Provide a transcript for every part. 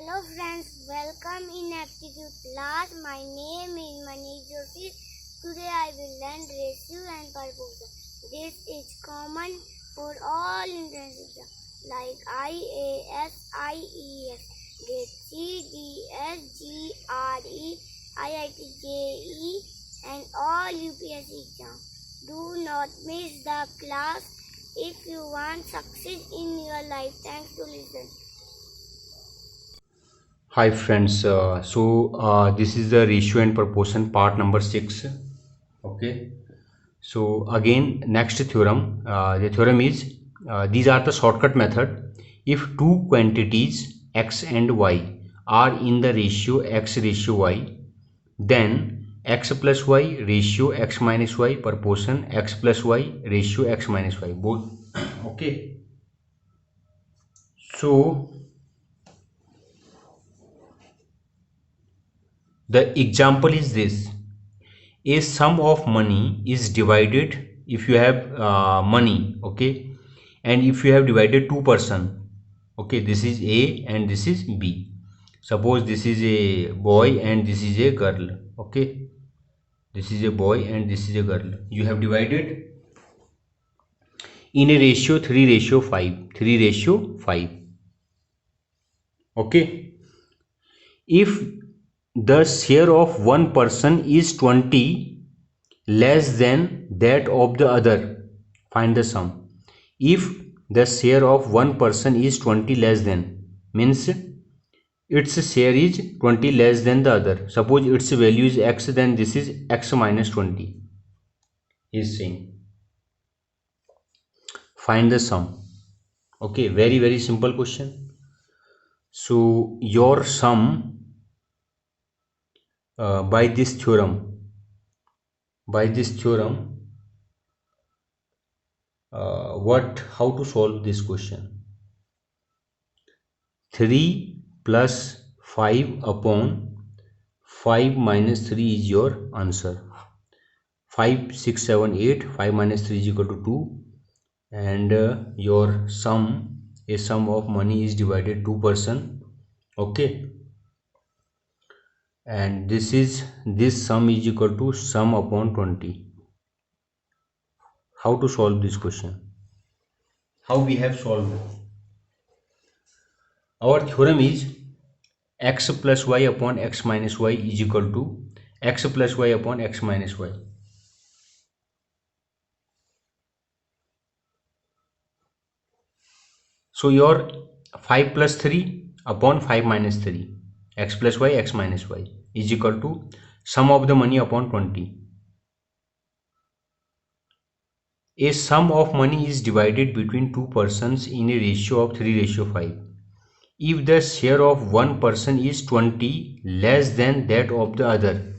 Hello friends, welcome in Aptitude class. My name is Manish Joshi. Today I will learn ratio and proportion. This is common for all entrance exams like IAS, IES, GATE, CDS, GRE, IIT-JEE and all UPSC exams. Do not miss the class if you want success in your life. Thanks to listen. Hi friends, this is the ratio and proportion part number 6. Okay, so again next theorem, the theorem is these are the shortcut method. If two quantities x and y are in the ratio x ratio y, then x plus y ratio x minus y proportion x plus y ratio x minus y both. Okay, so the example is this: a sum of money is divided. If you have money, okay, and if you have divided two person, okay, this is A and this is B. Suppose this is a boy and this is a girl, okay, this is a boy and this is a girl. You have divided in a ratio 3:5, okay. If the share of one person is 20 less than that of the other, find the sum. If the share of one person is 20 less than, means its share is 20 less than the other. Suppose its value is x, then this is x minus 20 is saying. Find the sum. Okay, very simple question. So your sum by this theorem, how to solve this question? 3 plus 5 upon 5 minus 3 is your answer. 5, 6, 7, 8, 5 minus 3 is equal to 2, and your sum, a sum of money is divided 2 person, okay, and this sum is equal to sum upon 20. How to solve this question? How we have solved? Our theorem is x plus y upon x minus y is equal to x plus y upon x minus y. So your 5 plus 3 upon 5 minus 3, x plus y, x minus y is equal to sum of the money upon 20. A sum of money is divided between two persons in a ratio of 3:5. If the share of one person is 20 less than that of the other,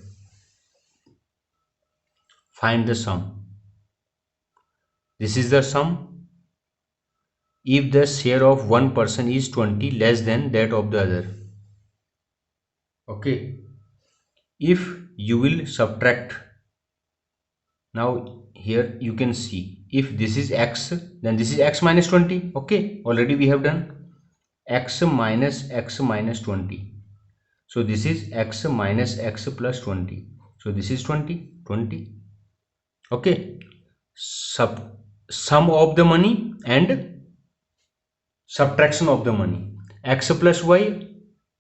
find the sum. This is the sum. If the share of one person is 20 less than that of the other, okay. If you will subtract, now here you can see, if this is x, then this is x minus 20, okay, already we have done x minus 20. So this is x minus x plus 20. So this is 20, okay. Sum of the money and subtraction of the money. X plus y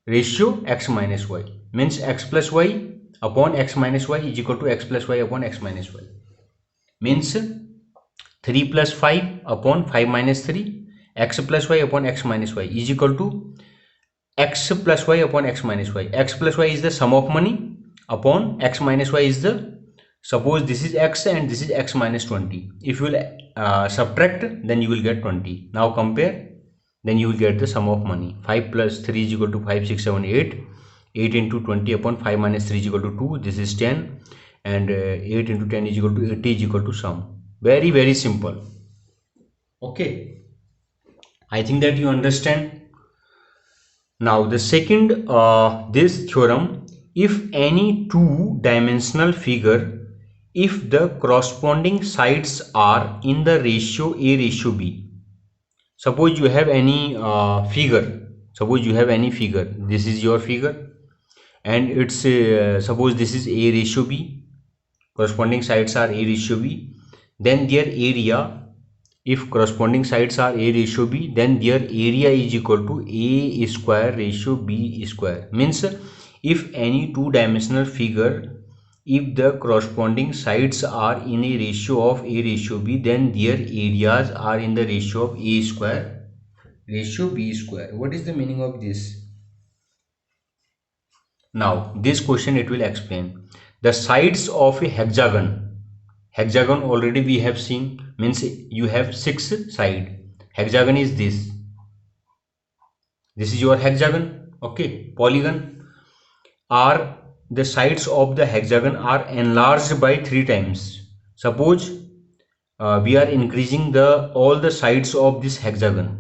ratio x minus y means x plus y upon x minus y is equal to x plus y upon x minus y. Means 3 plus 5 upon 5 minus 3, x plus y upon x minus y is equal to x plus y upon x minus y. X plus y is the sum of money upon x minus y is the, suppose this is x and this is x minus 20. If you will subtract, then you will get 20. Now compare, then you will get the sum of money. 5 plus 3 is equal to 5, 6, 7, 8. 8 into 20 upon 5 minus 3 is equal to 2. This is 10. And 8 into 10 is equal to 80 is equal to sum. Very simple. Okay. I think that you understand. Now the second, this theorem, if any two-dimensional figure, if the corresponding sides are in the ratio A ratio B. Suppose you have any figure, Suppose you have any figure, this is your figure, and it's suppose this is A ratio B, corresponding sides are A ratio B, then their area, if corresponding sides are A ratio B, then their area is equal to A square ratio B square. Means if any two-dimensional figure, if the corresponding sides are in a ratio of A ratio B, then their areas are in the ratio of A square ratio B square. What is the meaning of this? Now this question it will explain. The sides of a hexagon, hexagon already we have seen, means you have 6 side. Hexagon is this is your hexagon. Okay, polygon, are the sides of the hexagon are enlarged by 3 times. Suppose we are increasing the all the sides of this hexagon.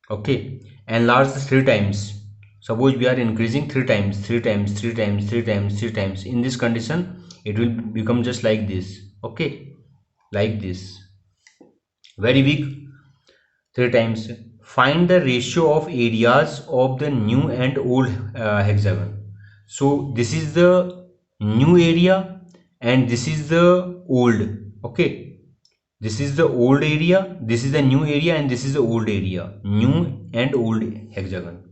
Okay, enlarged 3 times. Suppose we are increasing 3 times, 3 times, 3 times, 3 times, 3 times. In this condition it will become just like this. Okay, like this, very big, 3 times. Find the ratio of areas of the new and old hexagon. So this is the new area and this is the old. Okay, this is the old area, this is the new area, and this is the old area, new and old hexagon.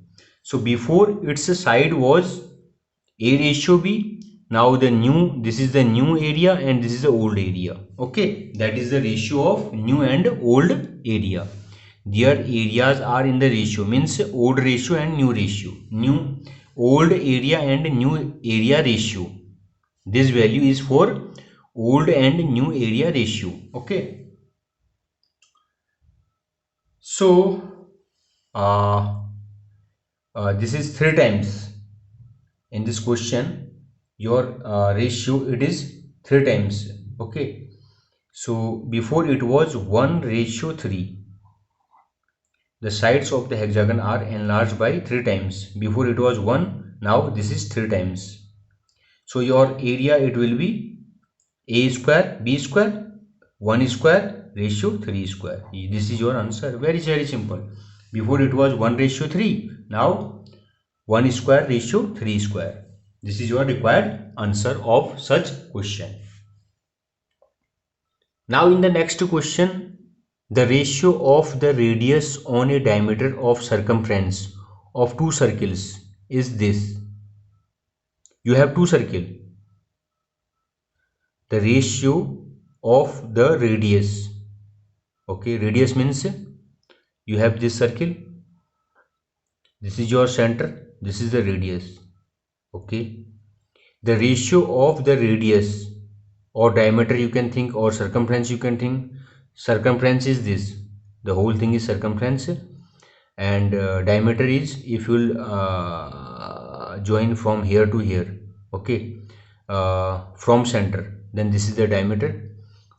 So before its side was A ratio B, now the new, this is the new area and this is the old area. Okay, that is the ratio of new and old area. Their areas are in the ratio, means old ratio and new ratio, new old area and new area ratio. This value is for old and new area ratio. Okay, so this is 3 times. In this question your ratio it is 3 times. Okay, so before it was 1 ratio 3. The sides of the hexagon are enlarged by 3 times. Before it was 1, now this is 3 times. So your area it will be A square B square 1 square ratio 3 square. This is your answer. Very simple. Before it was 1 ratio 3, now 1 square ratio 3 square. This is your required answer of such question. Now in the next question, the ratio of the radius on a diameter of circumference of 2 circles is this. You have 2 circles. The ratio of the radius. Okay, radius means you have this circle, this is your center, this is the radius. Okay, the ratio of the radius or diameter you can think, or circumference you can think. Circumference is this, the whole thing is circumference, and diameter is if you will join from here to here. Okay, from center, then this is the diameter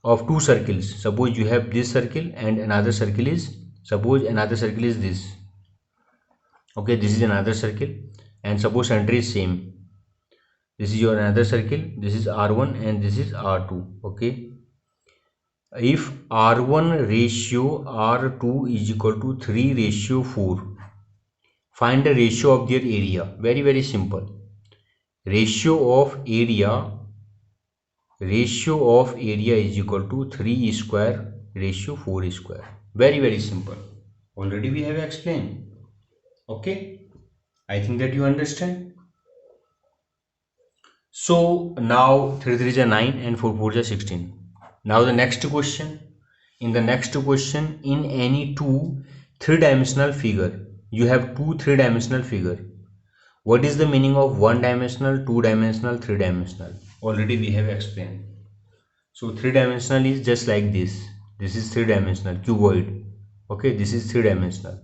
of 2 circles. Suppose you have this circle and another circle is, suppose another circle is this. Okay, this is another circle, and suppose center is same. This is your another circle, this is R1 and this is R2. Okay, if R1 ratio R2 is equal to 3 ratio 4, find the ratio of their area. Very simple. Ratio of area is equal to 3 square ratio 4 square. Very simple. Already we have explained. Okay, I think that you understand. So now 3 3 is 9 and 4 4 is 16. Now the next question. In the next question, in any 2 3-dimensional figure, you have 2 3-dimensional figure. What is the meaning of 1-dimensional, 2-dimensional, 3-dimensional? Already we have explained. So 3-dimensional is just like this. This is 3-dimensional cuboid. Okay, this is 3-dimensional.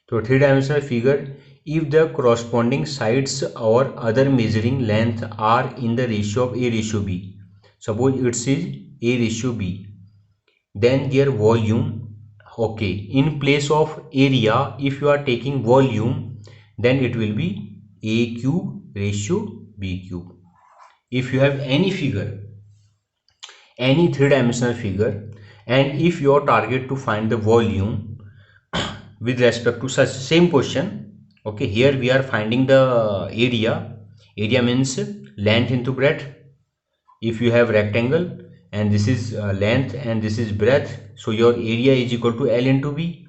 So 3-dimensional figure, if the corresponding sides or other measuring length are in the ratio of A ratio B, suppose it is A ratio B, then their volume, okay, in place of area, if you are taking volume, then it will be A cube ratio B cube. If you have any figure, any 3-dimensional figure, and if your target to find the volume with respect to such same question, Okay, here we are finding the area means length into breadth. If you have rectangle and this is length and this is breadth, so your area is equal to L into B.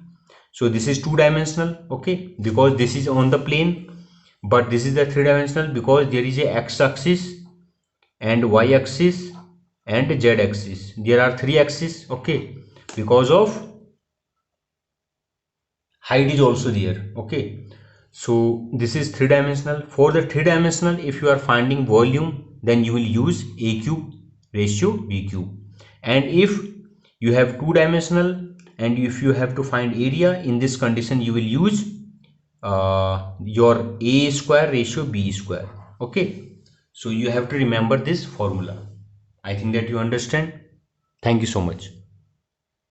So this is two dimensional, okay, because this is on the plane, but this is the three dimensional because there is a x axis and y axis and z axis. There are three axes, okay, because of height is also there, okay. So this is three dimensional. For the three dimensional, if you are finding volume, then you will use a cube ratio b cube. And if you have two dimensional and if you have to find area, in this condition you will use your a square ratio b square, okay. So you have to remember this formula. I think that you understand. Thank you so much.